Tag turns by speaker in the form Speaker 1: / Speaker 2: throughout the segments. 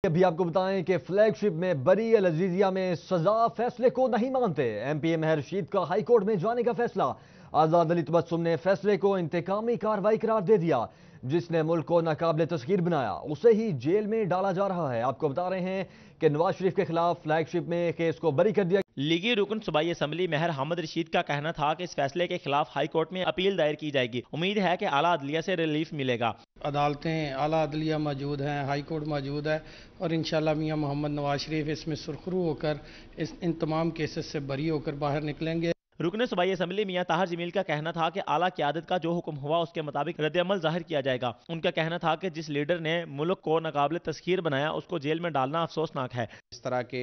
Speaker 1: अभी आपको बताएं कि फ्लैगशिप में बरी अल अजीजिया में सजा फैसले को नहीं मानते। एमपी महर रशीद का हाई कोर्ट में जाने का फैसला। आजाद अली तबस्सुम ने फैसले को इंतकामी कार्रवाई करार दे दिया। जिसने मुल्क को नाकाबिले तस्खीर बनाया उसे ही जेल में डाला जा रहा है। आपको बता रहे हैं कि नवाज शरीफ के खिलाफ फ्लैगशिप में केस को बरी कर दिया।
Speaker 2: लीगी रुकन सूबाई असम्बली महर हामिद रशीद का कहना था कि इस फैसले के खिलाफ हाई कोर्ट में अपील दायर की जाएगी। उम्मीद है कि आला अदलिया से रिलीफ मिलेगा।
Speaker 3: अदालतें आला अदलिया मौजूद हैं, हाई कोर्ट मौजूद है और इंशाल्लाह मियां मोहम्मद नवाज शरीफ इसमें सुरखरू होकर इन तमाम केसेस से बरी होकर बाहर निकलेंगे।
Speaker 2: रुकन सूबाई असम्बली मियां ताहिर जमील का कहना था कि आला क़यादत का जो हुक्म हुआ उसके मुताबिक रद्द-ए-अमल जाहिर किया जाएगा। उनका कहना था कि जिस लीडर ने मुल्क को नाकाबिले तस्खीर बनाया उसको जेल में डालना अफसोसनाक है।
Speaker 4: इस तरह के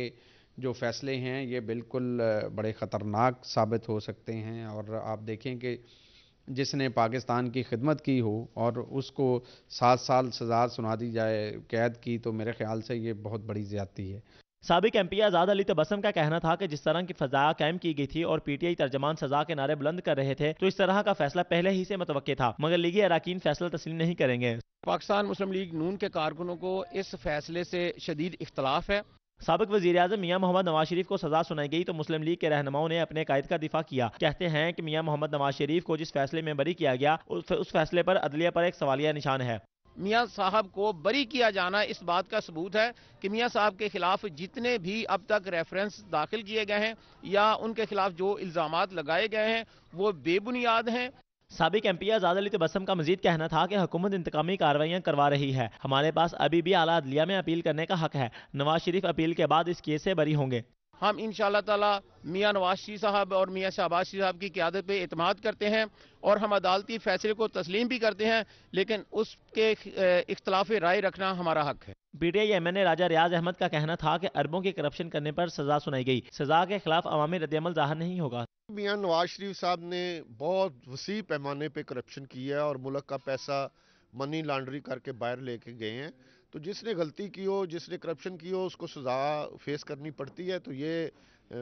Speaker 4: जो फैसले हैं ये बिल्कुल बड़े ख़तरनाक साबित हो सकते हैं और आप देखें कि जिसने पाकिस्तान की खिदमत की हो और उसको 7 साल सज़ा सुना दी जाए कैद की, तो मेरे ख्याल से ये बहुत बड़ी ज़्यादती है।
Speaker 2: साबिक एमपी आजाद अली तबस्सुम का कहना था कि जिस तरह की फजा कायम की गई थी और पीटीआई तर्जमान सजा के नारे बुलंद कर रहे थे तो इस तरह का फैसला पहले ही से मुतवक्के था, मगर लीगी अरकान फैसला तस्लीम नहीं करेंगे।
Speaker 5: पाकिस्तान मुस्लिम लीग नून के कारकुनों को इस फैसले से शदीद इख्तलाफ है।
Speaker 2: साबिक वज़ीर आज़म मियां मोहम्मद नवाज शरीफ को सजा सुनाई गई तो मुस्लिम लीग के रहनुमाओं ने अपने कायद का दिफा किया। कहते हैं कि मियां मोहम्मद नवाज शरीफ को जिस फैसले में बरी किया गया उस फैसले पर अदलिया पर एक सवालिया निशान है।
Speaker 5: मियां साहब को बरी किया जाना इस बात का सबूत है कि मियां साहब के खिलाफ जितने भी अब तक रेफरेंस दाखिल किए गए हैं या उनके खिलाफ जो इल्जामात लगाए गए हैं वो बेबुनियाद हैं।
Speaker 2: साबिक एमपी आजाद अली तबस्सुम का मजीद कहना था कि हुकूमत इंतकामी कार्रवाइयां करवा रही है। हमारे पास अभी भी आला अदलिया में अपील करने का हक है। नवाज शरीफ अपील के बाद इस केस से बरी होंगे।
Speaker 5: हम इंशाअल्लाह ताला मियां नवाज शरीफ साहब और मियां शहबाज शरीफ साहब की क़यादत पे एतमाद करते हैं और हम अदालती फैसले को तस्लीम भी करते हैं, लेकिन उसके इख्तलाफ राय रखना हमारा हक है।
Speaker 2: पीटीआई एमएनए राजा रियाज अहमद का कहना था कि अरबों की करप्शन करने पर सजा सुनाई गई। सजा के खिलाफ अवामी रद्द-ए-अमल ज़ाहिर नहीं होगा।
Speaker 6: मियां नवाज शरीफ साहब ने बहुत वसी पैमाने पे करप्शन किया है और मुल्क का पैसा मनी लॉन्ड्री करके बाहर लेके गए हैं। तो जिसने गलती की हो, जिसने करप्शन की हो, उसको सजा फेस करनी पड़ती है। तो ये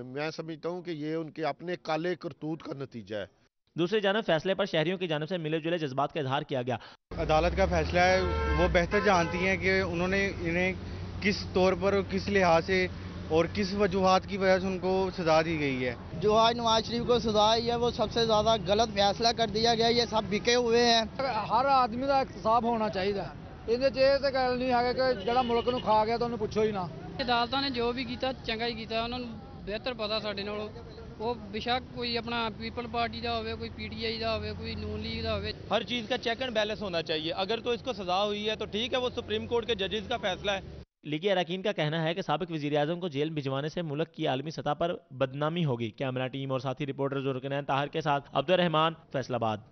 Speaker 6: मैं समझता हूँ कि ये उनके अपने काले करतूत का नतीजा है।
Speaker 2: दूसरी जानब फैसले पर शहरियों की जानब से मिले जुले जज्बात का इजहार किया गया।
Speaker 7: अदालत का फैसला है, वो बेहतर जानती हैं कि उन्होंने इन्हें किस तौर पर और किस लिहाज से और किस वजूहात की वजह से उनको सजा दी गई है।
Speaker 8: जो आज नवाज शरीफ को सजा आई है वो सबसे ज्यादा गलत फैसला कर दिया गया। ये सब बिके हुए हैं।
Speaker 9: हर आदमी का एहतसाब होना चाहिए। ਇਹਦੇ ਚ ਇਹ ਤੇ ਗੱਲ ਨਹੀਂ ਹੈ ਕਿ ਜਿਹੜਾ ਮੁਲਕ ਨੂੰ ਖਾ ਗਿਆ ਤਾਂ ਉਹਨੂੰ ਪੁੱਛੋ ਹੀ ਨਾ।
Speaker 10: ਅਦਾਲਤਾਂ ਨੇ ਜੋ ਵੀ ਕੀਤਾ ਚੰਗਾ ਹੀ ਕੀਤਾ, ਉਹਨਾਂ ਨੂੰ ਬਿਹਤਰ ਪਤਾ ਸਾਡੇ ਨਾਲੋਂ। ਉਹ ਬਿਸ਼ੱਕ ਕੋਈ ਆਪਣਾ पीपल पार्टी ਦਾ ਹੋਵੇ, ਕੋਈ पीटीआई ਦਾ ਹੋਵੇ, ਕੋਈ नून लीग ਦਾ ਹੋਵੇ।
Speaker 11: हर चीज़ का चेक एंड बैलेंस होना चाहिए। अगर तो इसको सजा हुई है तो ठीक है, वो सुप्रीम कोर्ट के जजेस का फैसला है।
Speaker 2: लीगी अरकान का कहना है कि साबिक वज़ीर आज़म को जेल भिजवाने से मुल्क की आलमी सतह पर बदनामी होगी। कैमरा टीम और साथी रिपोर्टर जुल्फ़िकार ताहिर के साथ अब्दुर्रहमान, फैसलाबाद।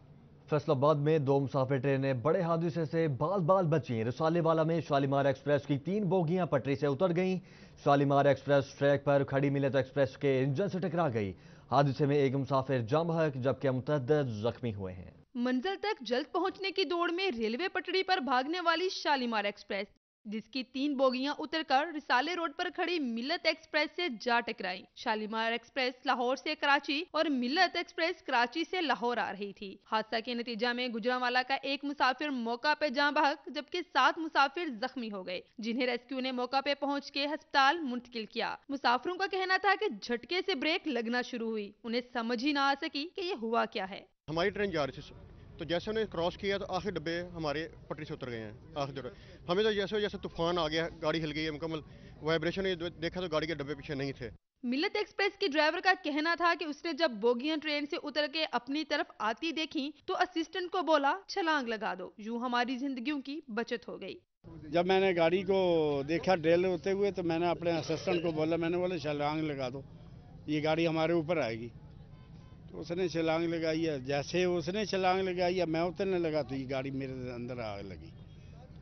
Speaker 1: फैसलाबाद में 2 मुसाफिर ट्रेनें बड़े हादसे से बाल बची। रिसालेवाला में शालीमार एक्सप्रेस की 3 बोगियां पटरी से उतर गईं। शालीमार एक्सप्रेस ट्रैक पर खड़ी मिलत एक्सप्रेस के इंजन से टकरा गई। हादसे में एक मुसाफिर जाम बहक जबकि मुतअद्दिद जख्मी हुए हैं।
Speaker 12: मंजिल तक जल्द पहुंचने की दौड़ में रेलवे पटड़ी पर भागने वाली शालीमार एक्सप्रेस, जिसकी 3 बोगियां उतरकर रिसाले रोड पर खड़ी मिल्लत एक्सप्रेस से जा टकराई। शालीमार एक्सप्रेस लाहौर से कराची और मिल्लत एक्सप्रेस कराची से लाहौर आ रही थी। हादसा के नतीजा में गुजरांवाला का एक मुसाफिर मौका पे जाँ बहक जबकि 7 मुसाफिर जख्मी हो गए, जिन्हें रेस्क्यू ने मौका पे पहुंच के अस्पताल मुंतकिल किया। मुसाफिरों का कहना था कि झटके से ब्रेक लगना शुरू हुई, उन्हें समझ ही ना आ सकी कि ये हुआ क्या है।
Speaker 6: हमारी ट्रेन जा रही थी तो जैसे उन्हें क्रॉस किया तो आखिरी डब्बे हमारे पटरी से उतर गए हैं। आखिरी डब्बे हमें तो जैसे तूफान आ गया, गाड़ी हिल गई है मुकम्मल। वाइब्रेशन देखा तो गाड़ी के डब्बे पीछे नहीं थे।
Speaker 12: मिल्लत एक्सप्रेस के ड्राइवर का कहना था कि उसने जब बोगियां ट्रेन से उतर के अपनी तरफ आती देखी तो असिस्टेंट को बोला छलांग लगा दो। यूं हमारी जिंदगियों की बचत हो गई।
Speaker 7: जब मैंने गाड़ी को देखा ड्रेल होते हुए तो मैंने अपने असिस्टेंट को बोला, मैंने बोला छलांग लगा दो, ये गाड़ी हमारे ऊपर आएगी। तो उसने छलांग लगाई है। जैसे उसने छलांग लगाई है मैं उतरने लगा तो ये गाड़ी मेरे अंदर आग लगी,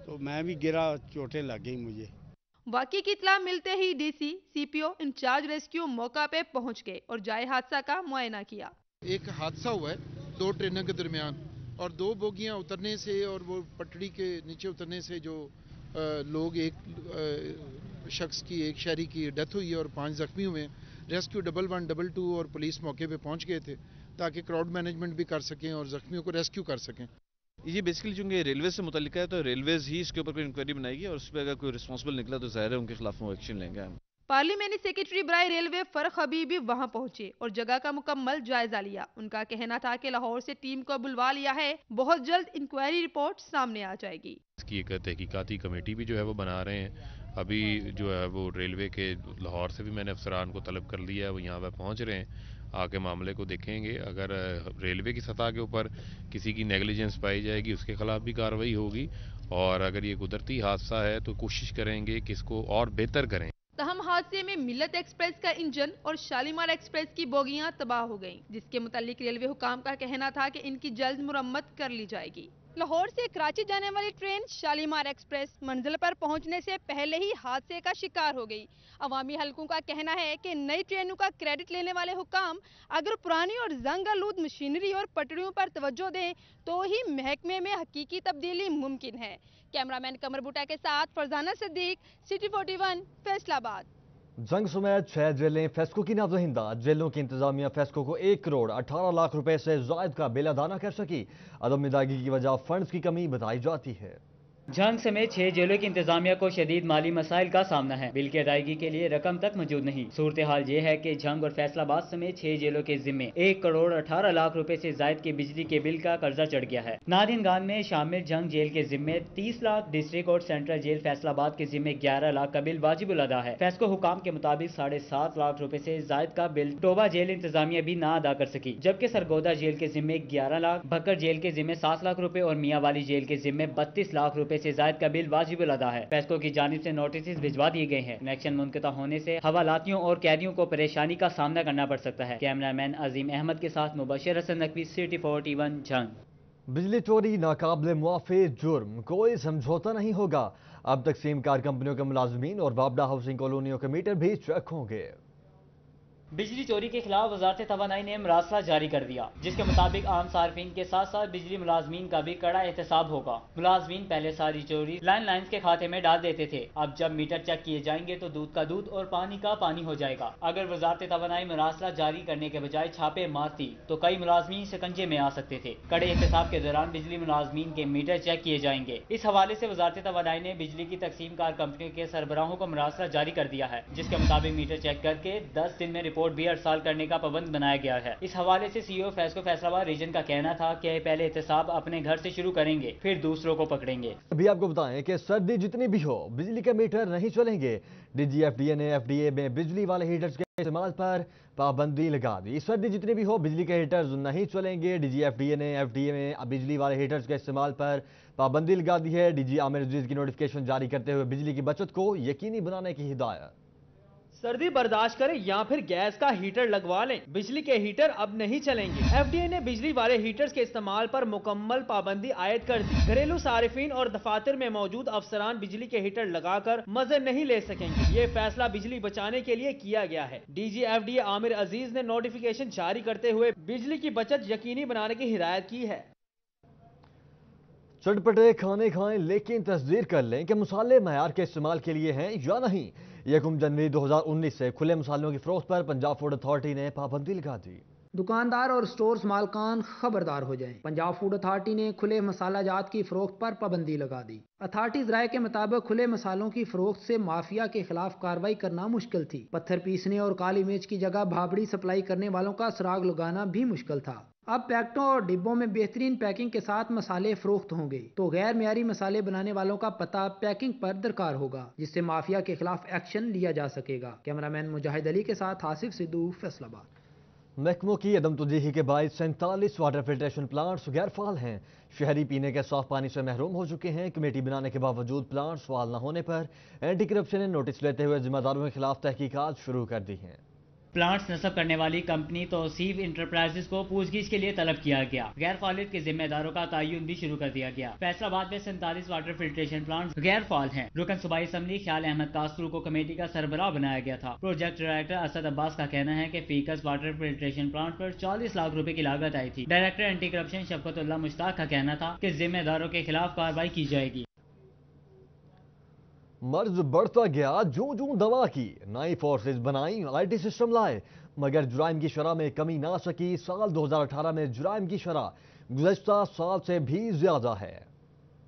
Speaker 7: तो मैं भी गिरा, चोटें लग गई मुझे।
Speaker 12: वाकई की इत्तला मिलते ही डीसी, सीपीओ, इंचार्ज रेस्क्यू मौका पे पहुंच गए और जाए हादसा का मुआयना किया।
Speaker 13: एक हादसा हुआ है 2 ट्रेनों के दरमियान और 2 बोगियां उतरने से और वो पटड़ी के नीचे उतरने से जो लोग, एक शख्स की, एक शहरी की डेथ हुई है और 5 जख्मी हुए। रेस्क्यू 1112 और पुलिस मौके पे पहुंच गए थे ताकि क्राउड मैनेजमेंट भी कर सकें और जख्मियों को रेस्क्यू कर सकें।
Speaker 14: یہ بیسیکلی چونکہ ریلوے سے متعلق ہے تو ریلویز ہی اس کے اوپر کوئی انکوائری بنائے گی اور اس پہ اگر کوئی رسپانسبل نکلا تو ظاہر ہے ان کے خلاف وہ ایکشن لیں گے ہم۔
Speaker 12: پارلیمانی سیکرٹری برائے ریلوے فرق حبیبی وہاں پہنچے اور جگہ کا مکمل جائزہ لیا۔ ان کا کہنا تھا کہ لاہور سے ٹیم کو بلوا لیا ہے، بہت جلد انکوائری رپورٹ سامنے آ جائے گی۔
Speaker 15: اس کی ایک تحقیقاتی کمیٹی بھی جو ہے وہ بنا رہے ہیں۔ ابھی جو ہے وہ ریلوے کے لاہور سے بھی میں نے افسران کو طلب کر لیا ہے، وہ یہاں پہ پہنچ رہے ہیں، آ کے معاملے کو دیکھیں گے۔ اگر ریلوے کی سطح کے اوپر کسی کی نیگلیجنس پائی جائے گی اس کے خلاف بھی کارروائی ہوگی، اور اگر یہ قدرتی حادثہ ہے تو کوشش کریں گے کہ اس کو اور بہتر کریں۔
Speaker 12: تاہم حادثے میں ملت ایکسپریس کا انجن اور شالیمار ایکسپریس کی بوگیاں تباہ ہو گئیں، جس کے متعلق ریلوے حکام کا کہنا تھا کہ ان کی جلد مرمت کر لی جائے گی۔ لاہور سے کراچی جانے والی ٹرین شالیمار ایکسپریس منزل پر پہنچنے سے پہلے ہی حادثے کا شکار ہو گئی۔ عوامی حلقوں کا کہنا ہے کہ نئی ٹرینوں کا کریڈٹ لینے والے حکام اگر پرانی اور زنگ آلود مشینری اور پٹریوں پر توجہ دیں تو ہی محکمے میں حقیقی تبدیلی ممکن ہے۔ کیمرامین قمر بوٹا کے ساتھ فرزانہ صدیق، سٹی 41، فیصل آباد۔
Speaker 1: جنگ سمیت 6 جیلیں فیسکو کی ناپسندہ۔ جیلوں کی انتظامیہ فیسکو کو 1 کروڑ 18 لاکھ روپے سے زائد کا بل ادا نہ کر سکی۔ عدم ادائیگی کی وجہ فنڈز کی کمی بتائی جاتی ہے۔
Speaker 16: جنگ سمیت 6 جیلوں کی انتظامیہ کو شدید مالی مسائل کا سامنا ہے۔ بل کی ادائیگی کے لیے رقم تک موجود نہیں۔ صورتحال یہ ہے کہ جنگ اور فیصل آباد سمیت 6 جیلوں کے ذمے 1 کروڑ 18 لاکھ روپے سے زائد کے بجلی کے بل کا قرضہ چڑھ گیا ہے۔ نادین گان میں شامل جنگ جیل کے ذمے 30 لاکھ، ڈسٹرکٹ اور سینٹرل جیل فیصل آباد کے ذمے 11 لاکھ کا بل واجب الادا ہے۔ فیسکو حکام کے مطابق 7.5 لاکھ روپے سے زائد کا بل ٹوبہ جیل انتظامیہ بھی نہ ادا کر سکی، جبکہ سرگودا جیل کے ذمے 11 لاکھ، بھکر جیل کے ذمے 7 لاکھ روپے اور میاں والی جیل کے ذمے 32 لاکھ روپے سے زائد کا بل واجب الادا ہے۔ فیسکو کی جانب سے نوٹسز بھجوا دیے گئے ہیں۔ کنیکشن منقطع ہونے سے حوالاتیوں اور قیدیوں کو پریشانی کا سامنا کرنا پڑ سکتا ہے۔ کیمرامین عظیم احمد کے ساتھ مبشر حسن نقوی، سٹی 41، جنگ۔
Speaker 1: بجلی چوری ناقابل معافی جرم، کوئی سمجھوتا نہیں ہوگا۔ اب تقسیم کار کمپنیوں کے ملازمین اور بابڈا ہاؤسنگ کالونیوں کے میٹر بھی چیک ہوں گے۔
Speaker 16: بجلی چوری کے خلاف وزارت توانائی نے مراسلہ جاری کر دیا، جس کے مطابق عام صارفین کے ساتھ ساتھ بجلی ملازمین کا بھی کڑا احتساب ہوگا۔ ملازمین پہلے ساری چوری لائنز کے کھاتے میں ڈال دیتے تھے، اب جب میٹر چیک کیے جائیں گے تو دودھ کا دودھ اور پانی کا پانی ہو جائے گا۔ اگر وزارت توانائی مراسلہ جاری کرنے کے بجائے چھاپے مارتی تو کئی ملازمین شکنجے میں آ سکتے تھے۔ کڑے احتساب کے دوران بجلی ملازمین کے میٹر چیک کیے جائیں گے۔ اس حوالے سے وزارت توانائی نے بجلی کی تقسیم کار کمپنیوں کے سربراہوں کو مراسلہ جاری کر دیا ہے، جس کے مطابق میٹر چیک کر کے 10 دن میں رپورٹ بھی ارسال کرنے کا پابند بنایا گیا ہے۔ اس حوالے سے سی او فیسکو فیصل آباد ریجن کا کہنا تھا کہ پہلے احتساب اپنے گھر سے شروع کریں گے، پھر دوسروں کو پکڑیں گے۔
Speaker 1: ابھی آپ کو بتائیں کہ سردی جتنی بھی ہو بجلی کے میٹر نہیں چلیں گے۔ D G F D A نے ایف ڈی اے میں بجلی والے ہیٹرز کے استعمال پر پابندی لگا دی۔ سردی جتنی بھی ہو بجلی کے ہیٹرز نہیں چلیں گے۔ D G F D A نے ایف ڈی اے میں بجلی والے ہیٹرز کے استعمال پر پابندی لگا دی ہے۔ ڈی جی عامر عزیز کی نوٹیفکیشن جاری کرتے ہوئے بجلی کی بچت کو یقینی بنانے کی ہدایت۔
Speaker 17: سردی برداشت کریں یا پھر گیس کا ہیٹر لگوا لیں، بجلی کے ہیٹر اب نہیں چلیں گے۔ ایف ڈی اے نے بجلی والے ہیٹرز کے استعمال پر مکمل پابندی عائد کر دی۔ گھریلو صارفین اور دفاتر میں موجود افسران بجلی کے ہیٹر لگا کر مزے نہیں لے سکیں گے۔ یہ فیصلہ بجلی بچانے کے لیے کیا گیا ہے۔ D G F D A Aamir Aziz نے نوٹیفکیشن جاری کرتے ہوئے بجلی کی بچت یقینی بنانے کی ہدایت کی ہے۔
Speaker 1: چٹپٹے کھانے کھائیں لیکن تصدیق کر لیں کہ مصالحے معیار کے استعمال کے لیے ہیں یا نہیں۔ 1 جنوری 2019 سے کھلے مصالحوں کی فروخت پر پنجاب فوڈ اتھارٹی نے پابندی لگا دی۔
Speaker 18: دکاندار اور سٹورز مالکان خبردار ہو جائیں، پنجاب فوڈ اتھارٹی نے کھلے مسالہ جات کی فروخت پر پابندی لگا دی۔ اتھارٹی ذرائع کے مطابق کھلے مسالوں کی فروخت سے مافیا کے خلاف کارروائی کرنا مشکل تھی۔ پتھر پیسنے اور کالی مرچ کی جگہ بھابڑی سپلائی کرنے والوں کا سراغ لگانا بھی مشکل تھا۔ اب پیکٹوں اور ڈبوں میں بہترین پیکنگ کے ساتھ مسالے فروخت ہوں گے تو غیر معیاری مسالے بنانے والوں کا پتہ پیکنگ پر درکار ہوگا، جس سے مافیا کے خلاف ایکشن لیا جا سکے گا۔ کیمرامین مجاہد علی کے ساتھ آصف سدھو، فیصل آباد۔
Speaker 1: محکموں کی عدم توجہی کے باعث 47 واٹر فلٹریشن پلانٹس غیر فعال ہیں۔ شہری پینے کے صاف پانی سے محروم ہو چکے ہیں۔ کمیٹی بنانے کے باوجود پلانٹس فعال نہ ہونے پر اینٹی کرپشن نے نوٹس لیتے ہوئے ذمہ داروں کے خلاف تحقیقات شروع کر دی ہیں۔
Speaker 16: پلانٹس نصب کرنے والی کمپنی توصیف انٹرپرائزز کو پوچھ گچھ کے لیے طلب کیا گیا۔ غیر فعالیت کے ذمہ داروں کا تعین بھی شروع کر دیا گیا۔ فیصل آباد میں 47 واٹر فلٹریشن پلانٹس غیر فعال ہیں۔ رکن صوبائی اسمبلی خیال احمد کاسرو کو کمیٹی کا سربراہ بنایا گیا تھا۔ پروجیکٹ ڈائریکٹر اسد عباس کا کہنا ہے کہ فیکس واٹر فلٹریشن پلانٹ پر 40 لاکھ روپے کی لاگت آئی تھی۔ ڈائریکٹر اینٹی کرپشن شفقت اللہ مشتاق کا کہنا تھا کہ ذمہ داروں کے خلاف کارروائی کی جائے گی۔
Speaker 1: مرض بڑھتا گیا جوں جوں دوا کی نئی فورسز بنائیں، آئی ٹی سسٹم لائے، مگر جرائم کی شرح میں کمی نہ آ سکی۔ سال 2018 میں جرائم کی شرح गुज़श्ता साल से भी ज्यादा है।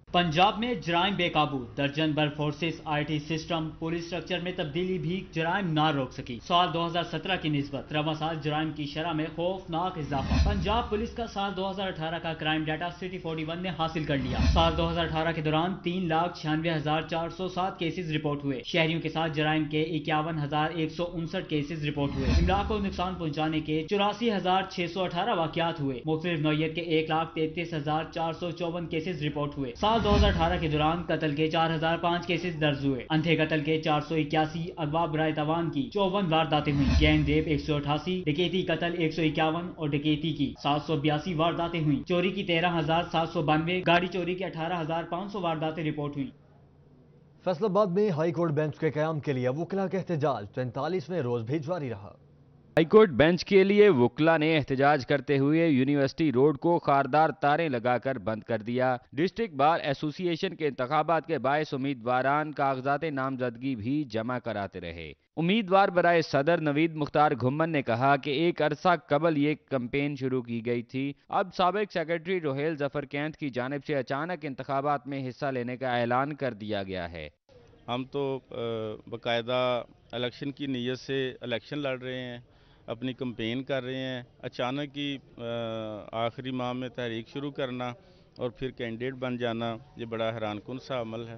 Speaker 16: पंजाब में जराइम बेकाबू, दर्जन भर forces, IT system, police structure में तब्दीली भी जराइम ना रोक सकी। साल 2017 की निस्बत रवा साल जराइम की शरह में खौफनाक इजाफा। पंजाब पुलिस का साल 2018 का क्राइम डाटा सिटी 41 ने हासिल कर लिया। साल 2018 के दौरान 3,96,407 केसेस रिपोर्ट हुए। शहरियों के साथ जराइम के 51,159 केसेस रिपोर्ट हुए। इमला को नुकसान पहुँचाने के 84,618 वाकयात हुए। मुख्तलिफ नौयत के 1,33,454 केसेस रिपोर्ट हुए। साल 2018 के दौरान कत्ल के 4,005 केसेस दर्ज हुए। अंधे कत्ल के 481, अगवा बराए तवान की 54 वारदातें हुई। गैंग रेप 188, डकैती कत्ल 151 और डकैती की 782 वारदातें हुई। चोरी की 13,792, गाड़ी चोरी की 18,500 वारदातें रिपोर्ट हुई।
Speaker 1: फैसलाबाद में हाई कोर्ट बेंच के कयाम के लिए वकला का एहतजाज 43वें रोज भी जारी रहा।
Speaker 19: हाईकोर्ट बेंच के लिए वकला ने एहतजाज करते हुए यूनिवर्सिटी रोड को खारदार तारें लगाकर बंद कर दिया। डिस्ट्रिक्ट बार एसोसिएशन के इंतखाबात के बायस उम्मीदवारान कागजात नामजदगी भी जमा कराते रहे। उम्मीदवार बराए सदर नवीद मुख्तार घुम्मन ने कहा कि एक अरसा कबल ये कैंपेन शुरू की गई थी। अब साबिक सेक्रेटरी रोहेल जफर कैंथ की जानिब से अचानक इंतखाबात में हिस्सा लेने का ऐलान कर दिया गया है।
Speaker 20: हम तो बाकायदा इलेक्शन की नीयत से इलेक्शन लड़ रहे हैं, अपनी कैंपेन कर रहे हैं। अचानक ही आखिरी माह में तहरीक शुरू करना और फिर कैंडिडेट बन जाना, ये बड़ा हैरानकुन सा अमल है।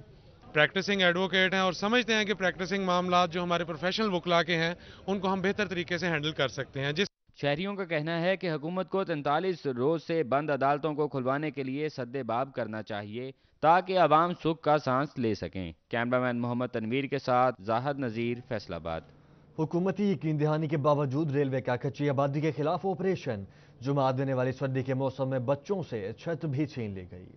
Speaker 21: प्रैक्टिसिंग एडवोकेट हैं और समझते हैं कि प्रैक्टिसिंग मामला जो हमारे प्रोफेशनल वकला के हैं उनको हम बेहतर तरीके से हैंडल कर सकते हैं।
Speaker 19: शहरियों का कहना है कि हुकूमत को 43 रोज से बंद अदालतों को खुलवाने के लिए सद्देबाब करना चाहिए ताकि अवाम सुख का सांस ले सकें। कैमरामैन मोहम्मद तनवीर के साथ जाहिद नज़ीर, फैसलाबाद।
Speaker 1: हुकूमती यकीन दहानी के बावजूद रेलवे का कच्ची आबादी के खिलाफ ऑपरेशन। जुमा देने वाली सर्दी के मौसम में बच्चों से छत भी छीन ली गई।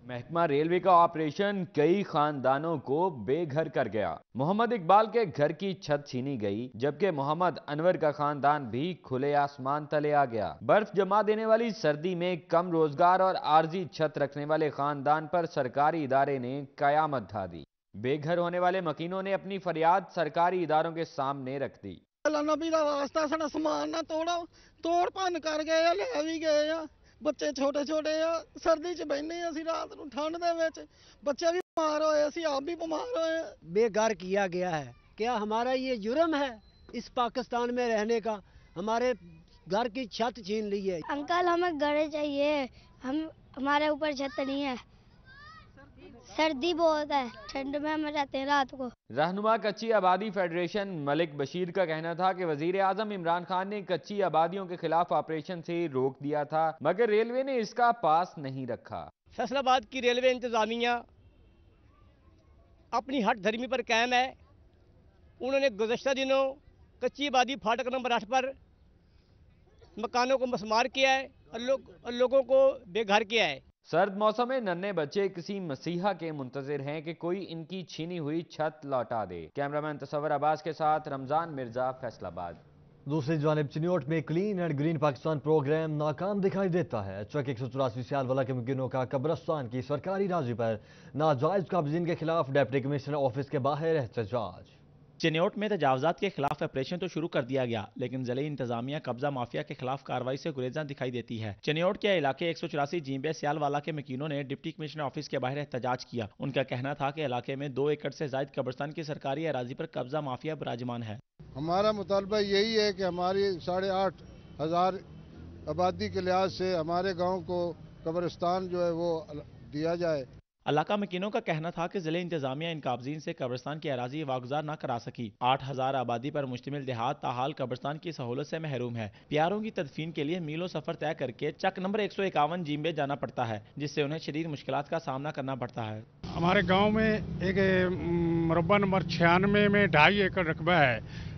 Speaker 19: महकमा रेलवे का ऑपरेशन कई खानदानों को बेघर कर गया। मोहम्मद इकबाल के घर की छत छीनी गई, जबकि मोहम्मद अनवर का खानदान भी खुले आसमान तले आ गया। बर्फ जमा देने वाली सर्दी में कम रोजगार और आर्जी छत रखने वाले खानदान पर सरकारी इदारे ने कयामत ढा दी। बेघर होने वाले मकीनों ने अपनी फरियाद सरकारी इदारों के सामने रख दी।
Speaker 22: नबी दा वास्ता साडा समान ना तोड़ो, तोड़ भन कर गए, ले भी गए आ। बच्चे छोटे छोटे आ, सर्दी च बहने असी रात नूं ठंड दे विच, बच्चे भी बीमार होए, असी आप भी बीमार होए।
Speaker 23: बेघर किया गया है, क्या हमारा ये जुर्म है इस पाकिस्तान में रहने का? हमारे घर की छत छीन ली है।
Speaker 24: अंकल हमें घर चाहिए, हमारे ऊपर छत नहीं है, सर्दी बहुत है, ठंड में हम रहते हैं रात को।
Speaker 19: रहनुमा कच्ची आबादी फेडरेशन मलिक बशीर का कहना था कि वजीर आजम इमरान खान ने कच्ची आबादियों के खिलाफ ऑपरेशन से रोक दिया था, मगर रेलवे ने इसका पास नहीं रखा।
Speaker 25: फैसलाबाद की रेलवे इंतजामिया अपनी हट धर्मी पर कायम है। उन्होंने गुज़श्ता दिनों कच्ची आबादी फाटक नंबर 8 पर मकानों को मसमार किया है और लोगों को बेघर किया है।
Speaker 19: सर्द मौसम में नन्हे बच्चे किसी मसीहा के मुंतजिर हैं कि कोई इनकी छीनी हुई छत लौटा दे। कैमरामैन तसव्वुर अब्बास के साथ रमजान मिर्जा, फैसलाबाद।
Speaker 1: दूसरी जानिब चिन्योट में clean and green Pakistan programme नाकाम दिखाई देता है। चक 184 सियाल वाला के मुमकिनों का कब्रस्तान की सरकारी राजी पर नाजायज कब्जिन के खिलाफ डिप्टी कमिश्नर ऑफिस के बाहर एहतजाज।
Speaker 2: चिन्योट में तजावजात के खिलाफ ऑपरेशन तो शुरू कर दिया गया, लेकिन ज़िले इंतजामिया कब्जा माफिया के खिलाफ कार्रवाई से गुरेजा दिखाई देती है। चिन्योट के इलाके 184 जींबे सियालवाला के मकीनों ने डिप्टी कमिश्नर ऑफिस के बाहर एहतजाज किया। उनका कहना था कि इलाके में 2 एकड़ से ज्यादा कब्रिस्तान की सरकारी अराजी पर कब्जा माफिया विराजमान है।
Speaker 26: हमारा मुतालबा यही है कि हमारी 8,500 आबादी के लिहाज से हमारे गाँव को कब्रिस्तान जो है वो दिया जाए।
Speaker 2: इलाका मकीनों का कहना था कि जिले इंतजामिया इन काबजीन से कब्रिस्तान की अराजी वागुजार न करा सकी। 8,000 आबादी पर मुश्तमिल देहात ताहाल कब्रिस्तान की सहूलत से महरूम है। प्यारों की तदफीन के लिए मीलों सफर तय करके चक नंबर 151 जींबे जाना पड़ता है, जिससे उन्हें शदीद मुश्किलात का सामना करना पड़ता है।
Speaker 7: हमारे गाँव में एक मुरब्बा नंबर 96 में 2.5 एकड़ रकबा है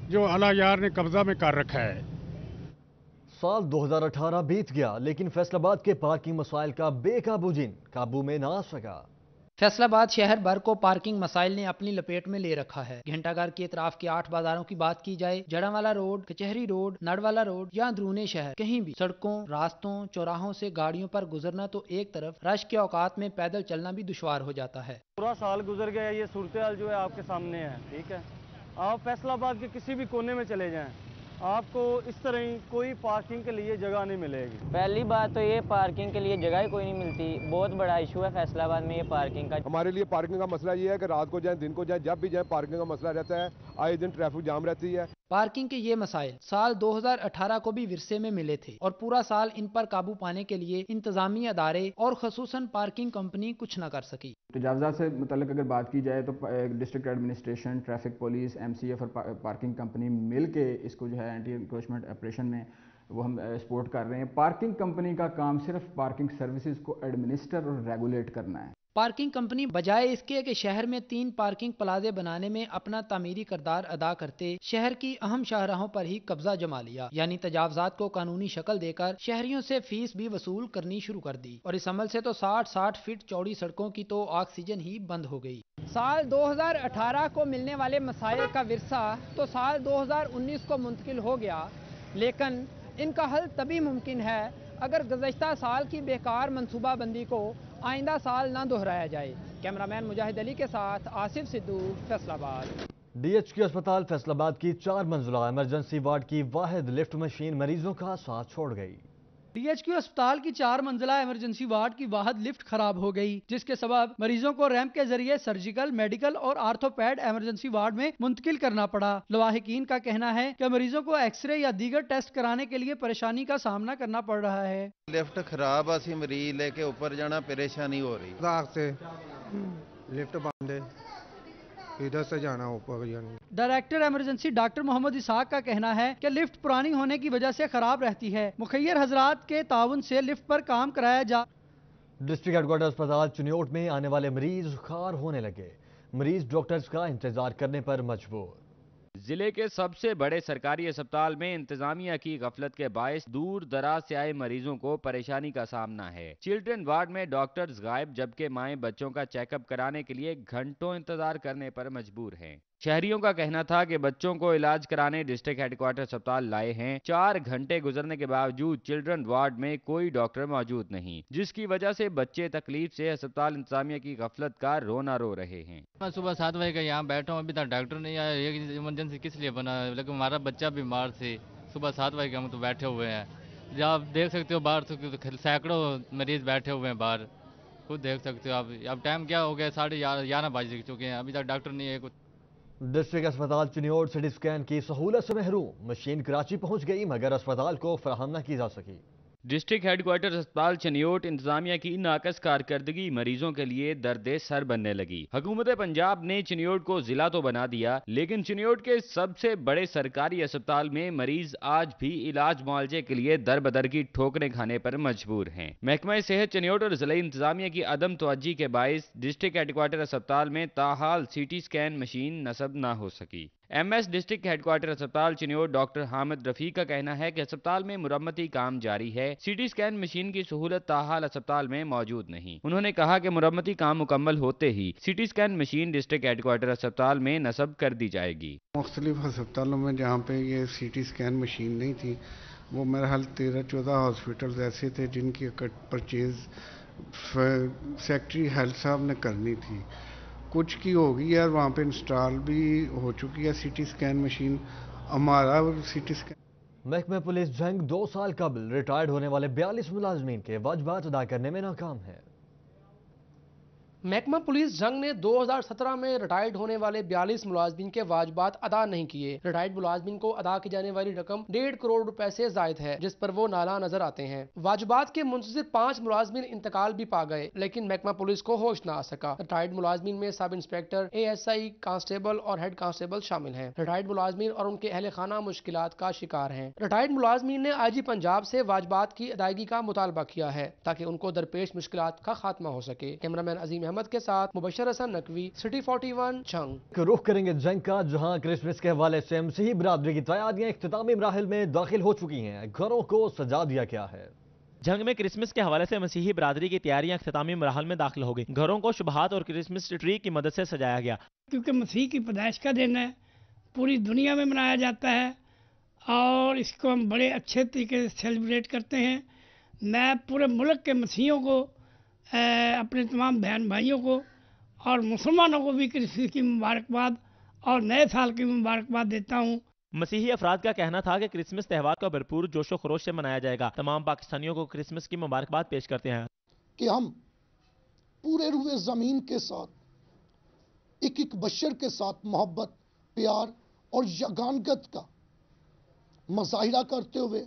Speaker 7: जो अला यार ने कब्जा में कर रखा है।
Speaker 1: साल 2018 बीत गया, लेकिन फैसलाबाद के पार्किंग मसाइल का बेकाबू जिन काबू में ना आ सका।
Speaker 18: फैसलाबाद शहर भर को पार्किंग मसाइल ने अपनी लपेट में ले रखा है। घंटाघर के इतराफ के 8 बाजारों की बात की जाए, जड़ावाला रोड, कचहरी रोड, नड़वाला रोड या अंदरूनी शहर, कहीं भी सड़कों, रास्तों, चौराहों से गाड़ियों पर गुजरना तो एक तरफ, रश के औकात में पैदल चलना भी दुश्वार हो जाता है।
Speaker 27: पूरा साल गुजर गया, ये सूरत हाल जो है आपके सामने है। ठीक है, आप फैसलाबाद के किसी भी कोने में चले जाएं,
Speaker 3: آپ کو اس طرح ہی کوئی پارکنگ کے لیے جگہ نہیں ملے گی۔
Speaker 4: پہلی بات تو یہ پارکنگ کے لیے جگہ ہی کوئی نہیں ملتی، بہت بڑا ایشو ہے فیصل آباد میں یہ پارکنگ کا۔
Speaker 5: ہمارے لیے پارکنگ کا مسئلہ یہ ہے کہ رات کو جائیں دن کو جائیں جب بھی جائیں پارکنگ کا مسئلہ رہتا ہے، آئے دن ٹریفک جام رہتی ہے۔
Speaker 18: پارکنگ کے یہ مسائل سال 2018 کو بھی ورثے میں ملے تھے اور پورا سال ان پر قابو پانے کے لیے انتظامی ادارے اور خصوصاً پارکنگ کمپنی کچھ نہ کر سکی۔
Speaker 8: تجاوزات سے متعلق اگر بات کی جائے تو district administration, traffic police, M C F اور پارکنگ کمپنی مل کے اس کو جو ہے اینٹی انکروچمنٹ آپریشن میں وہ ہم سپورٹ کر رہے ہیں۔ پارکنگ کمپنی کا کام صرف پارکنگ سروسز کو ایڈمنسٹر اور ریگولیٹ کرنا ہے۔
Speaker 18: پارکنگ کمپنی بجائے اس کے کہ شہر میں 3 پارکنگ پلازے بنانے میں اپنا تعمیری کردار ادا کرتے، شہر کی اہم شاہراہوں پر ہی قبضہ جما لیا، یعنی تجاوزات کو قانونی شکل دے کر شہریوں سے فیس بھی وصول کرنی شروع کر دی، اور اس عمل سے تو 60 فٹ چوڑی سڑکوں کی تو آکسیجن ہی بند ہو گئی۔
Speaker 9: سال 2018 کو ملنے والے مسائل کا ورثہ تو سال 2019 کو منتقل ہو گیا، لیکن ان کا حل تبھی ممکن ہے اگر گزشتہ سال کی بیکار منصوبہ بندی کو آئندہ سال نہ دہرایا جائے۔ کیمرامین مجاہد علی کے ساتھ آصف صدو، فیصل آباد۔
Speaker 1: ڈی ایچ کیو اسپتال فیصل آباد کی 4 منزلہ ایمرجنسی وارڈ کی واحد لفٹ مشین مریضوں کا ساتھ چھوڑ گئی۔
Speaker 10: ڈی ایچ کیو اسپتال کی 4 منزلہ ایمرجنسی وارڈ کی واحد لفٹ خراب ہو گئی، جس کے سبب مریضوں کو ریمپ کے ذریعے سرجیکل، میڈیکل اور آرتھوپیڈ ایمرجنسی وارڈ میں منتقل کرنا پڑا۔ لواحقین کا کہنا ہے کہ مریضوں کو ایکس رے یا دیگر ٹیسٹ کرانے کے لیے پریشانی کا سامنا کرنا پڑ رہا ہے۔
Speaker 27: لفٹ خراب، اسی مریض لے کے اوپر جانا پریشانی ہو رہی
Speaker 26: سے لفٹ بند ہے، ادھر سے جانا اوپر جانا۔
Speaker 10: Director emergency doctor Muhammad Ishaq کا کہنا ہے کہ لفٹ پرانی ہونے کی وجہ سے خراب رہتی ہے، مخیر حضرات کے تعاون سے لفٹ پر کام کرایا جا۔
Speaker 1: ڈسٹرکٹ ہیڈ کوارٹر اسپتال چنیوٹ میں آنے والے مریض خوار ہونے لگے، مریض ڈاکٹرز کا انتظار کرنے پر مجبور۔
Speaker 19: ضلع کے سب سے بڑے سرکاری اسپتال میں انتظامیہ کی غفلت کے باعث دور دراز سے آئے مریضوں کو پریشانی کا سامنا ہے۔ چلڈرن وارڈ میں ڈاکٹرز غائب، جبکہ مائیں بچوں کا چیک اپ کرانے کے لیے گھنٹوں انتظار کرنے پر مجبور ہیں۔ شہریوں کا کہنا تھا کہ بچوں کو علاج کرانے ڈسٹرکٹ ہیڈ کوارٹر اسپتال لائے ہیں، 4 گھنٹے گزرنے کے باوجود چلڈرن وارڈ میں کوئی ڈاکٹر موجود نہیں، جس کی وجہ سے بچے تکلیف سے اسپتال انتظامیہ کی غفلت کا رونا رو رہے ہیں۔
Speaker 28: میں صبح 7 بجے کا یہاں بیٹھا ہوں، ابھی تک ڈاکٹر نہیں آیا۔ یہ ایمرجنسی کس لیے بنا ہے؟ لیکن ہمارا بچہ بیمار تھے، صبح 7 بجے کے ہم تو بیٹھے ہوئے ہیں۔ جب آپ دیکھ سکتے ہو باہر سینکڑوں مریض بیٹھے ہوئے ہیں باہر، خود دیکھ سکتے ہو آپ۔ اب ٹائم کیا ہو گیا، 11:30 بج چکے ہیں، ابھی تک ڈاکٹر نہیں ہے۔
Speaker 1: ڈسٹرکٹ اسپتال چنیوٹ سٹی اسکین کی سہولت سے محروم، مشین کراچی پہنچ گئی مگر اسپتال کو فراہم نہ کی جا سکی۔
Speaker 19: ڈسٹرکٹ ہیڈ کوارٹر اسپتال چنیوٹ انتظامیہ کی ناقص کارکردگی مریضوں کے لیے درد سر بننے لگی۔ حکومت پنجاب نے چنیوٹ کو ضلع تو بنا دیا، لیکن چنیوٹ کے سب سے بڑے سرکاری اسپتال میں مریض آج بھی علاج معالجے کے لیے در بدر کی ٹھوکریں کھانے پر مجبور ہیں۔ محکمہ صحت چنیوٹ اور ضلعی انتظامیہ کی عدم توجہی کے باعث ڈسٹرکٹ ہیڈ کوارٹر اسپتال میں تاحال سی ٹی اسکین مشین نصب نہ ہو سکی۔ M S district head quarter اسپتال چنیوٹ ڈاکٹر حامد رفیع کا کہنا ہے کہ اسپتال میں مرمتی کام جاری ہے، سی ٹی اسکین مشین کی سہولت تاحال اسپتال میں موجود نہیں۔ انہوں نے کہا کہ مرمتی کام مکمل ہوتے ہی C T scan machine district head quarter اسپتال میں نصب کر دی جائے گی۔
Speaker 26: مختلف اسپتالوں میں جہاں پہ یہ سی ٹی اسکین مشین نہیں تھی، وہ میرا حال 13-14 ہاسپٹلز ایسے تھے جن کی پرچیز سیکٹری ہیلتھ صاحب نے کرنی تھی، کچھ کی ہوگی ہے، وہاں پہ انسٹال بھی ہو چکی ہے سی ٹی اسکین مشین۔ ہمارا سی ٹی اسکین
Speaker 1: محکمہ پولیس جنگ 2 سال قبل ریٹائرڈ ہونے والے 42 ملازمین کے واجبات ادا کرنے میں ناکام ہے۔
Speaker 29: محکمہ پولیس جنگ نے 2017 میں ریٹائرڈ ہونے والے 42 ملازمین کے واجبات ادا نہیں کیے۔ ریٹائرڈ ملازمین کو ادا کی جانے والی رقم 1.5 کروڑ روپے سے زائد ہے، جس پر وہ نالاں نظر آتے ہیں۔ واجبات کے منتظر 5 ملازمین انتقال بھی پا گئے، لیکن محکمہ پولیس کو ہوش نہ آ سکا۔ ریٹائرڈ ملازمین میں سب انسپیکٹر، ASI، کانسٹیبل اور ہیڈ کانسٹیبل شامل ہیں۔ ریٹائرڈ ملازمین اور ان کے اہل خانہ مشکلات کا شکار ہیں۔ ریٹائرڈ ملازمین نے IG پنجاب سے واجبات کی ادائیگی کا مطالبہ کیا ہے تاکہ ان کو درپیش مشکلات کا خاتمہ ہو سکے۔ کیمرامین عظیم احمد کے ساتھ مبشر حسن نقوی، سٹی 41 چھنگ۔
Speaker 1: رخ کریں گے جنگ کا، جہاں کرسمس کے حوالے سے مسیحی برادری کی تیاریاں اختتامی مراحل میں داخل ہو چکی ہیں، گھروں کو سجا دیا گیا ہے۔
Speaker 2: جنگ میں کرسمس کے حوالے سے مسیحی برادری کی تیاریاں اختتامی مراحل میں داخل ہو گئی، گھروں کو شبہات اور کرسمس ٹری کی مدد سے سجایا گیا۔
Speaker 30: کیونکہ مسیح کی پیدائش کا دن ہے، پوری دنیا میں منایا جاتا ہے اور اس کو ہم بڑے اچھے طریقے سے سیلیبریٹ کرتے ہیں۔ میں پورے ملک کے مسیحیوں کو، اپنے تمام بہن بھائیوں کو اور مسلمانوں کو بھی کرسمس کی مبارکباد اور نئے سال کی مبارکباد دیتا ہوں۔
Speaker 2: मसीही अफराद का कहना था कि क्रिसमस त्यौहार को भरपूर जोशो खरोश से मनाया जाएगा। तमाम पाकिस्तानियों को क्रिसमस की मुबारकबाद पेश करते हैं
Speaker 6: कि हम पूरे रूए ज़मीन के साथ एक एक बशर के साथ मोहब्बत, प्यार और यगानगत का मुजाहिरा करते हुए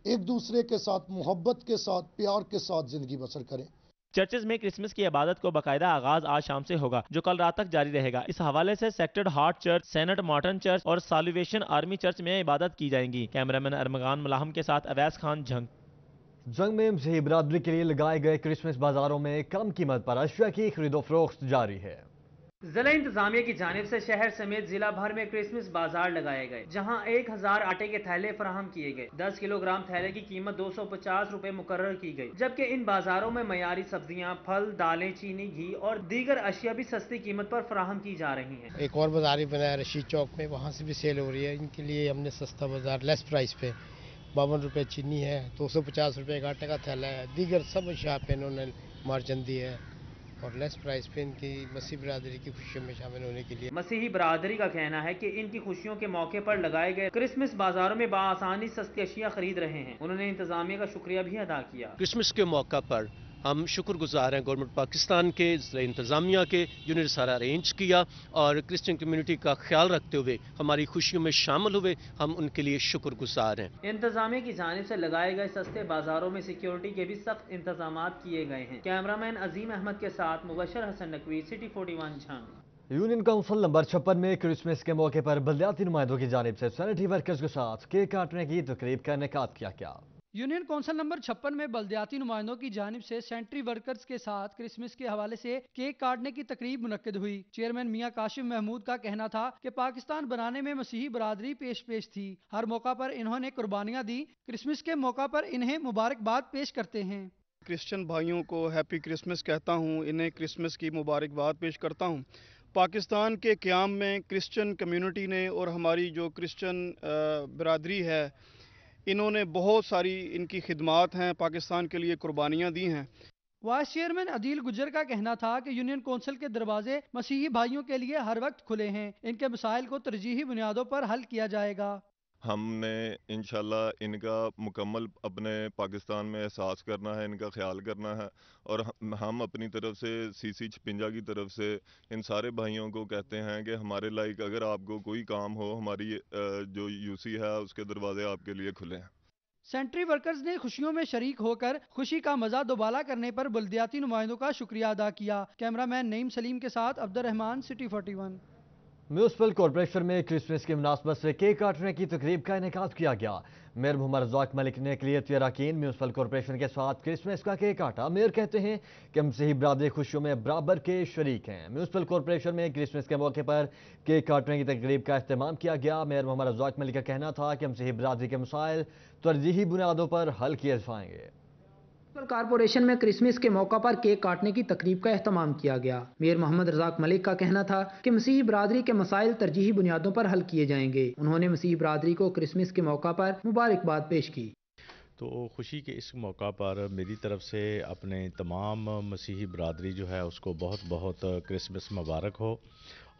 Speaker 6: एक दूसरे के साथ मोहब्बत के साथ, प्यार के साथ जिंदगी बसर करें।
Speaker 2: चर्चेज में क्रिसमस की इबादत को बाकायदा आगाज आज शाम से होगा, जो कल रात तक जारी रहेगा। इस हवाले से sacred heart church, senate Marton church और साल्वेशन आर्मी चर्च में इबादत की जाएंगी। कैमरामैन अरमगान मलाहम के साथ अवैस खान,
Speaker 1: जंग में मसीही बरादरी के लिए लगाए गए क्रिसमस बाजारों में कम कीमत पर अशिया की खरीदोफरोख्त जारी है।
Speaker 11: जिला इंतजामिया की जानिब से शहर समेत जिला भर में क्रिसमस बाजार लगाए गए, जहां 1000 आटे के थैले फराहम किए गए। 10 किलोग्राम थैले की कीमत 250 रुपए मुकर्रर की गई, जबकि इन बाजारों में मयारी सब्जियां, फल, दालें, चीनी, घी और दीगर अशिया भी सस्ती कीमत पर फराहम की जा रही हैं।
Speaker 12: एक और बाजार भी बनाया रशीद चौक में, वहाँ से भी सेल हो रही है। इनके लिए हमने सस्ता बाजार लेस प्राइस पे 52 रुपए चीनी है, 250 रुपए का आटे का थैला है, दीगर सब अशिया पे इन्होंने मार्जिन दी है और लेस प्राइस पे इनकी मसीही बरादरी की खुशियों में शामिल होने के लिए।
Speaker 11: मसीही बरादरी का कहना है कि इनकी खुशियों के मौके पर लगाए गए क्रिसमस बाजारों में बाआसानी सस्ती अशिया खरीद रहे हैं। उन्होंने इंतजामिया का शुक्रिया भी अदा किया।
Speaker 13: क्रिसमस के मौका पर हम शुक्रगुजार हैं गवर्नमेंट पाकिस्तान के, इंतजामिया के, जिन्होंने सारा अरेंज किया और क्रिश्चियन कम्युनिटी का ख्याल रखते हुए हमारी खुशियों में शामिल हुए। हम उनके लिए शुक्रगुजार हैं।
Speaker 11: इंतजामिया की जानिब से लगाए गए सस्ते बाजारों में सिक्योरिटी के भी सख्त इंतजाम किए गए हैं। कैमरामैन अजीम अहमद के साथ Mubashir Hasan Naqvi, city 41 Jhang.
Speaker 1: Union council number 56 में क्रिसमस के मौके पर बलदियाती नुमाइंदों की जानिब से सैनिटरी वर्कर्स के साथ केक काटने की तकरीब का इनेकाद किया गया।
Speaker 10: यूनियन काउंसिल नंबर 56 में बलदियाती नुमाइंदों की जानिब से सैनिटरी वर्कर्स के साथ क्रिसमस के हवाले से केक काटने की तकरीब मुनक्किद हुई। चेयरमैन मियां काशिम महमूद का कहना था कि पाकिस्तान बनाने में मसीही बरादरी पेश थी। हर मौका पर इन्होंने कुर्बानियां दी। क्रिसमस के मौका पर इन्हें मुबारकबाद पेश करते हैं।
Speaker 14: क्रिश्चियन भाइयों को हैप्पी क्रिसमस कहता हूँ, इन्हें क्रिसमस की मुबारकबाद पेश करता हूँ। पाकिस्तान के क़याम में क्रिश्चियन कम्युनिटी ने और हमारी जो क्रिश्चियन बरादरी है, इन्होंने बहुत सारी इनकी खिदमात हैं, पाकिस्तान के लिए कुर्बानियाँ दी हैं।
Speaker 10: वाइस चेयरमैन अदील गुज्जर का कहना था कि यूनियन काउंसिल के दरवाजे मसीही भाइयों के लिए हर वक्त खुले हैं। इनके मसाइल को तरजीही बुनियादों पर हल किया जाएगा।
Speaker 15: हमने इंशाल्लाह इनका मुकम्मल अपने पाकिस्तान में एहसास करना है, इनका ख्याल करना है और हम अपनी तरफ से CC 56 की तरफ से इन सारे भाइयों को कहते हैं कि हमारे लाइक अगर आपको कोई काम हो, हमारी जो UC है उसके दरवाजे आपके लिए खुले हैं।
Speaker 10: सैनिटरी वर्कर्स ने खुशियों में शरीक होकर खुशी का मजा दोबाला करने पर बल्दियाती नुमाइंदों का शुक्रिया अदा किया। कैमरामैन नईम सलीम के साथ Abdul Rahman, city 41।
Speaker 1: Municipal corporation में क्रिसमस की मुनासबत से केक काटने की तकरीब का इनेकाद किया गया। मेयर मोहम्मद रज़ाक मलिक ने क्लियत अरकान म्यूनसिपल कॉरपोरेशन के साथ क्रिसमस का केक काटा। मेयर कहते हैं कि मसीही बरादरी खुशियों में बराबर के शरीक हैं। म्यूनसिपल कॉरपोरेशन में क्रिसमस के मौके पर केक काटने की तकरीब का अहतमाम किया गया। मेयर मोहम्मद रज़ाक मलिक का कहना था कि मसीही बरादरी के मसाइल तरजीही बुनियादों पर हल किए जाएंगे।
Speaker 18: कारपोरेशन में क्रिसमस के मौका पर केक काटने की तकरीब का एहतमाम किया गया। मेयर मोहम्मद रज़ाक मलिक का कहना था कि मसीही बरादरी के मसाइल तरजीही बुनियादों पर हल किए जाएंगे। उन्होंने मसीही बरादरी को क्रिसमस के मौका पर मुबारकबाद पेश की।
Speaker 16: तो खुशी के इस मौका पर मेरी तरफ से अपने तमाम मसीही बरादरी जो है उसको बहुत बहुत क्रिसमस मुबारक हो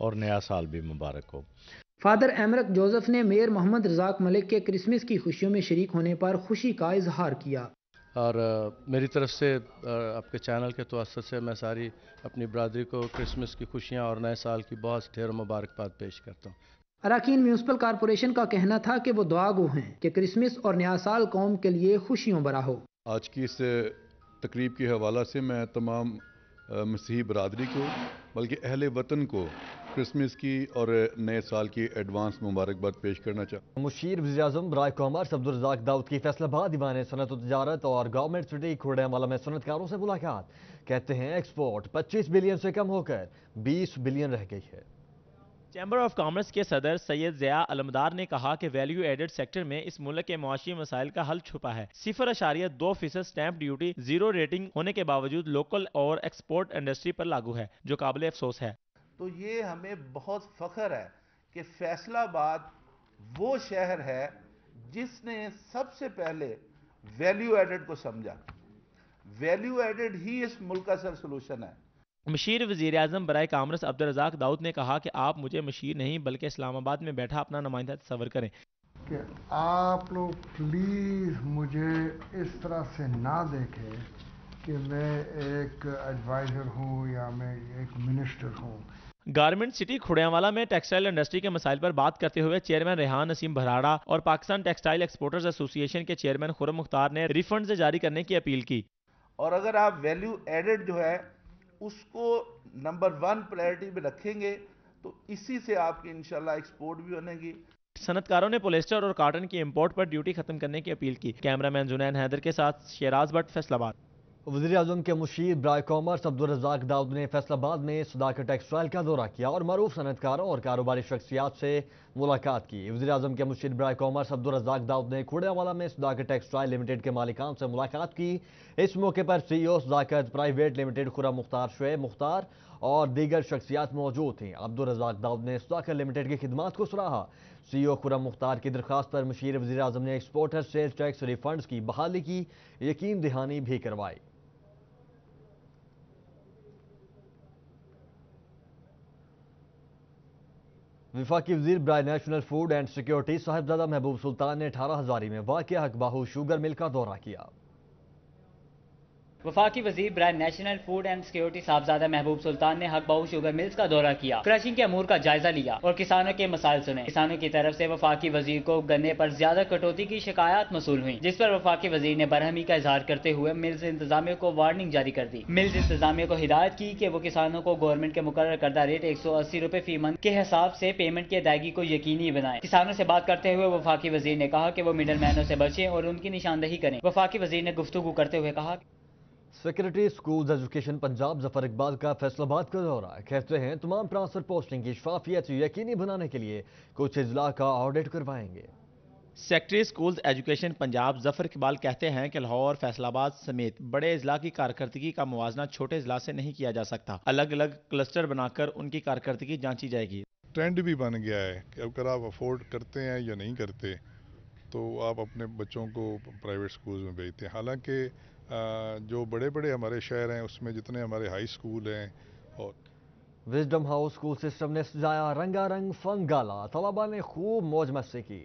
Speaker 16: और नया साल भी मुबारक हो।
Speaker 18: फादर एमरक जोसेफ ने मेयर मोहम्मद रज़ाक मलिक के क्रिसमस की खुशियों में शरीक होने पर खुशी का इजहार किया।
Speaker 16: और मेरी तरफ से आपके चैनल के तवज्जुह से मैं सारी अपनी बरादरी को क्रिसमस की खुशियाँ और नए साल की बहुत ढेर मुबारकबाद पेश करता हूँ।
Speaker 18: अरकान म्यूनसिपल कॉरपोरेशन का कहना था कि वो दुआगो हैं कि क्रिसमस और नया साल कौम के लिए खुशियों भरा हो।
Speaker 17: आज की इस तकरीब के हवाला से मैं तमाम मसीही बरादरी को बल्कि अहले वतन को क्रिसमस की और नए साल की एडवांस मुबारकबाद पेश करना चाहता हूँ।
Speaker 1: मुशीर वज़ीर-ए-आज़म बराए कॉमर्स अब्दुल रज़ाक दाऊद की फैसलाबाद दीवान सनत व तिजारत और गवर्नमेंट सिटी खुर्ड-ए-आमला में सनतकारों से मुलाकात। कहते हैं एक्सपोर्ट 25 बिलियन से कम होकर 20 बिलियन रह गई है।
Speaker 2: चैम्बर ऑफ कॉमर्स के सदर सैयद ज़िया अलमदार ने कहा कि वैल्यू एडेड सेक्टर में इस मुल्क के मुआशी मसाइल का हल छुपा है। 0.2% स्टैंप ड्यूटी 0 रेटिंग होने के बावजूद लोकल और एक्सपोर्ट इंडस्ट्री पर लागू है, जो काबिल अफसोस है।
Speaker 20: तो ये हमें बहुत फख्र है कि फैसलाबाद वो शहर है जिसने सबसे पहले वैल्यू एडेड को समझा। वैल्यू एडेड ही इस मुल्क का असल सोल्यूशन है।
Speaker 2: मशीर वजीर आजम बराए कामर्स अब्दुल रज़ाक दाऊद ने कहा कि आप मुझे मशीर नहीं बल्कि इस्लामाबाद में बैठा अपना नुमाइंदा तस्वर करें
Speaker 3: कि आप लोग प्लीज़ मुझे इस तरह से ना देखें कि मैं एक एडवाइज़र हूँ या मैं एक मिनिस्टर हूँ।
Speaker 2: गारमेंट सिटी खुड़ियांवाला में टेक्सटाइल इंडस्ट्री के मसाइल पर बात करते हुए चेयरमैन रेहान नसीम भराड़ा और पाकिस्तान टेक्सटाइल एक्सपोर्टर्स एसोसिएशन के चेयरमैन खुर्रम मुख्तार ने रिफंड जारी करने की अपील की।
Speaker 20: और अगर आप वैल्यू एडेड जो है उसको नंबर 1 प्रायोरिटी में रखेंगे तो इसी से आपकी इंशाल्लाह एक्सपोर्ट भी बनेगी।
Speaker 2: सनतकारों ने पॉलिस्टर और कॉटन की इंपोर्ट पर ड्यूटी खत्म करने की अपील की। कैमरामैन जुनैन हैदर के साथ शेराज भट्ट, फैसलाबाद।
Speaker 1: वज़ीर आज़म के मुशीर बराए कॉमर्स अब्दुल रज़ाक दाऊद ने फैसलाबाद में सदाकत टेक्सटाइल का दौरा किया और मरूफ सनतकारों और कारोबारी शख्सियात से मुलाकात की। वज़ीर आज़म के मुशीर बराए कॉमर्स अब्दुल रज़ाक दाऊद ने खुड़ियांवाला में सदाकत टेक्सटाइल लिमिटेड के मालिकान से मुलाकात की। इस मौके पर CEO सदाकत प्राइवेट लिमिटेड खुर्रम मुख्तार, शुएब मुख्तार और दीगर शख्सियात मौजूद थीं। अब्दुल रज़ाक दाऊद ने सदाकत लिमिटेड की खिदमात को सराहा। CEO खुर्रम मुख्तार की दरख्वास्त पर मुशीर वज़ीर आज़म ने एक्सपोर्टर सेल्स टैक्स रिफंड्स की बहाली की यकीन दहानी भी करवाई। वफाकी वज़ीर बराए national food and security Sahibzada Mehboob Sultan ने 18 हज़ारी में वाक़िआ हकबाहू शुगर मिल का दौरा किया।
Speaker 4: वफाकी वजीर बराए नेशनल फूड एंड सिक्योरिटी साहबजादा महबूब सुल्तान ने हक बाहू शुगर मिल्स का दौरा किया, क्रशिंग के अमूर का जायजा लिया और किसानों के मसाइल सुने। किसानों की तरफ से वफाकी वजीर को गन्ने पर ज्यादा कटौती की शिकायत मसूल हुई, जिस पर वफाकी वजीर ने बरहमी का इजहार करते हुए मिल्स इंतजामिया को वार्निंग जारी कर दी। मिल्स इंतजामिया को हिदायत की कि वो किसानों को गवर्नमेंट के मुकर्रर करदा रेट 180 रुपए फी मंथ के हिसाब से पेमेंट की अदायगी को यकीनी बनाए। किसानों से बात करते हुए वफाकी वजीर ने कहा कि वो मिडल मैनों से बचें और उनकी निशानदही करें। वफाकी वजीर ने गुफ्तगू करते हुए कहा,
Speaker 1: secretary schools education Punjab Zafar Iqbal का फैसलाबाद का दौरा। कहते हैं तमाम ट्रांसफर पोस्टिंग की शफाफियत यकीनी बनाने के लिए कुछ अजला का ऑडिट करवाएंगे।
Speaker 2: Secretary schools education Punjab Zafar Iqbal कहते हैं कि लाहौर, फैसलाबाद समेत बड़े अजला की कारकर्दगी का मुवाजना छोटे अजला से नहीं किया जा सकता। अलग अलग क्लस्टर बनाकर उनकी कारकर्दगी जांची जाएगी।
Speaker 5: ट्रेंड भी बन गया है कि अगर आप अफोर्ड करते हैं या नहीं करते तो आप अपने बच्चों को प्राइवेट स्कूल्स में भेजते हैं। हालांकि जो बड़े बड़े हमारे शहर हैं उसमें जितने हमारे हाई स्कूल हैं और
Speaker 1: विजडम हाउस स्कूल सिस्टम ने सजाया रंगारंग फन गाला, तलबा ने खूब मौज मस्ती की।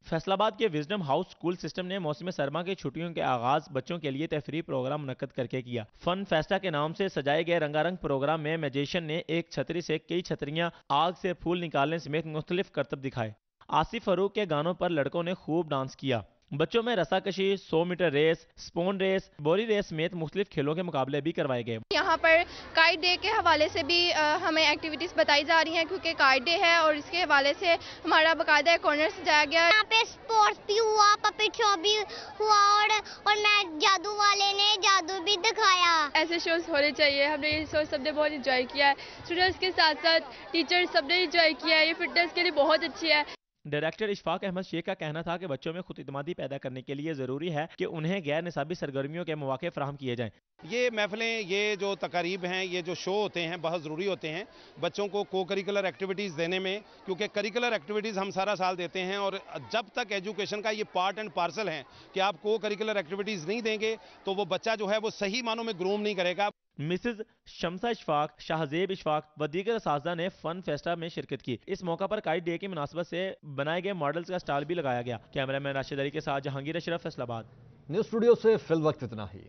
Speaker 2: फैसलाबाद के विजडम हाउस स्कूल सिस्टम ने मौसम सरमा की छुट्टियों के आगाज बच्चों के लिए तफरीह प्रोग्राम मुनक्कद करके किया। फन फेस्टा के नाम से सजाए गए रंगारंग प्रोग्राम में मैजिशियन ने एक छतरी से कई छतरियां, आग से फूल निकालने समेत मुख्तलिफ करतब दिखाए। आसिफ फरूक के गानों पर लड़कों ने खूब डांस किया। बच्चों में रस्साकशी, 100 मीटर रेस, स्पोन रेस, बोरी रेस समेत मुख्तलिफ खेलों के मुकाबले भी करवाए गए।
Speaker 7: यहाँ पर काइट डे के हवाले से भी हमें एक्टिविटीज बताई जा रही हैं, क्योंकि काइट डे है और इसके हवाले से हमारा बाकायदा कॉर्नर सजाया गया।
Speaker 8: यहाँ पे स्पोर्ट्स भी हुआ, पपेट शो भी हुआ और मैं जादू वाले ने जादू भी दिखाया।
Speaker 7: ऐसे शोज होने चाहिए। हमने ये शो सबने बहुत इंजॉय किया है। स्टूडेंट्स के साथ साथ टीचर्स सबने इंजॉय किया है। ये फिटनेस के लिए बहुत अच्छी है।
Speaker 2: डायरेक्टर इशफाक अहमद शेख का कहना था कि बच्चों में खुद इत्मीनान पैदा करने के लिए ज़रूरी है कि उन्हें गैर निसाबी सरगर्मियों के मौके फराहम किए जाएं।
Speaker 21: ये महफिलें, ये जो तकारीब हैं, ये जो शो होते हैं बहुत ज़रूरी होते हैं बच्चों को को करिकुलर एक्टिविटीज़ देने में, क्योंकि करिकुलर एक्टिविटीज़ हम सारा साल देते हैं और जब तक एजुकेशन का ये पार्ट एंड पार्सल है कि आप को करिकुलर एक्टिविटीज़ नहीं देंगे तो वो बच्चा जो है वो सही मानों में ग्रूम नहीं करेगा।
Speaker 2: मिसेज शमसा इशफाक, शाहजेब इशफाक व दीगर असातिज़ा ने फन फेस्टा में शिरकत की। इस मौका पर काइट डे की मुनासबत से बनाए गए मॉडल्स का स्टॉल भी लगाया गया। कैमरामैन राशिद अली के साथ जहांगीर अशरफ, फैसलाबाद।
Speaker 1: न्यूज़ स्टूडियो से फिल वक्त इतना ही।